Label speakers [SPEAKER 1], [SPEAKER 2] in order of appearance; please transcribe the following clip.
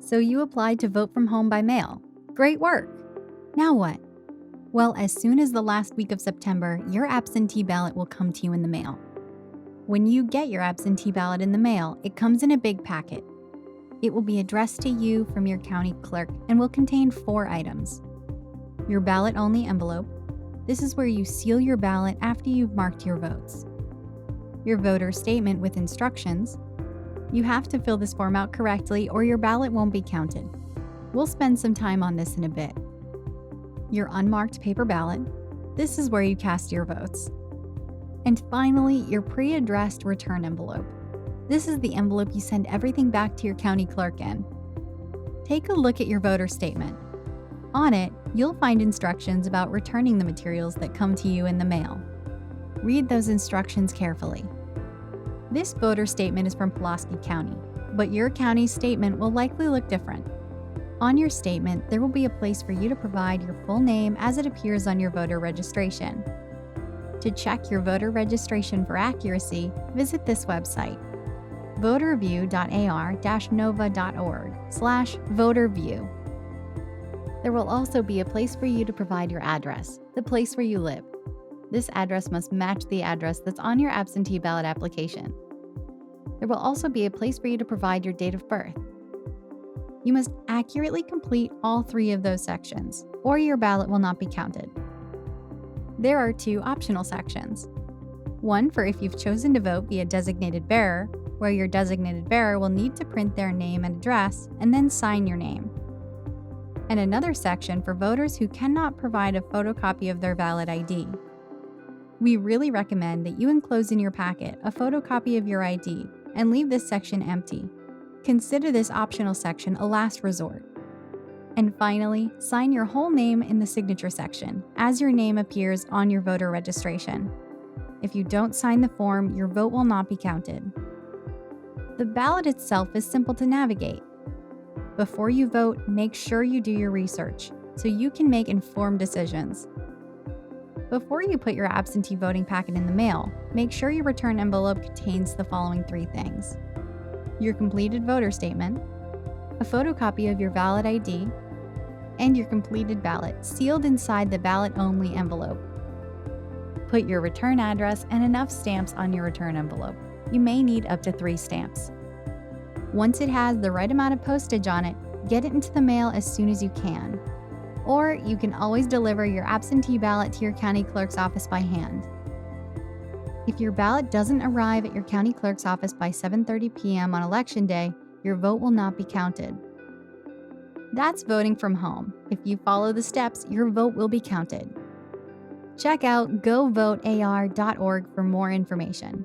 [SPEAKER 1] So you applied to vote from home by mail. Great work! Now what? Well, as soon as the last week of September, your absentee ballot will come to you in the mail. When you get your absentee ballot in the mail, it comes in a big packet. It will be addressed to you from your county clerk and will contain 4 items. Your ballot-only envelope. This is where you seal your ballot after you've marked your votes. Your voter statement with instructions. You have to fill this form out correctly or your ballot won't be counted. We'll spend some time on this in a bit. Your unmarked paper ballot. This is where you cast your votes. And finally, your pre-addressed return envelope. This is the envelope you send everything back to your county clerk in. Take a look at your voter statement. On it, you'll find instructions about returning the materials that come to you in the mail. Read those instructions carefully. This voter statement is from Pulaski County, but your county's statement will likely look different. On your statement, there will be a place for you to provide your full name as it appears on your voter registration. To check your voter registration for accuracy, visit this website, voterview.ar-nova.org/voterview. There will also be a place for you to provide your address, the place where you live. This address must match the address that's on your absentee ballot application. There will also be a place for you to provide your date of birth. You must accurately complete all 3 of those sections, or your ballot will not be counted. There are 2 optional sections. One for if you've chosen to vote via designated bearer, where your designated bearer will need to print their name and address and then sign your name. And another section for voters who cannot provide a photocopy of their valid ID. We really recommend that you enclose in your packet a photocopy of your ID and leave this section empty. Consider this optional section a last resort. And finally, sign your whole name in the signature section, as your name appears on your voter registration. If you don't sign the form, your vote will not be counted. The ballot itself is simple to navigate. Before you vote, make sure you do your research so you can make informed decisions. Before you put your absentee voting packet in the mail, make sure your return envelope contains the following 3 things: your completed voter statement, a photocopy of your valid ID, and your completed ballot sealed inside the ballot-only envelope. Put your return address and enough stamps on your return envelope. You may need up to 3 stamps. Once it has the right amount of postage on it, get it into the mail as soon as you can. Or you can always deliver your absentee ballot to your county clerk's office by hand. If your ballot doesn't arrive at your county clerk's office by 7:30 p.m. on Election Day, your vote will not be counted. That's voting from home. If you follow the steps, your vote will be counted. Check out GoVoteAR.org for more information.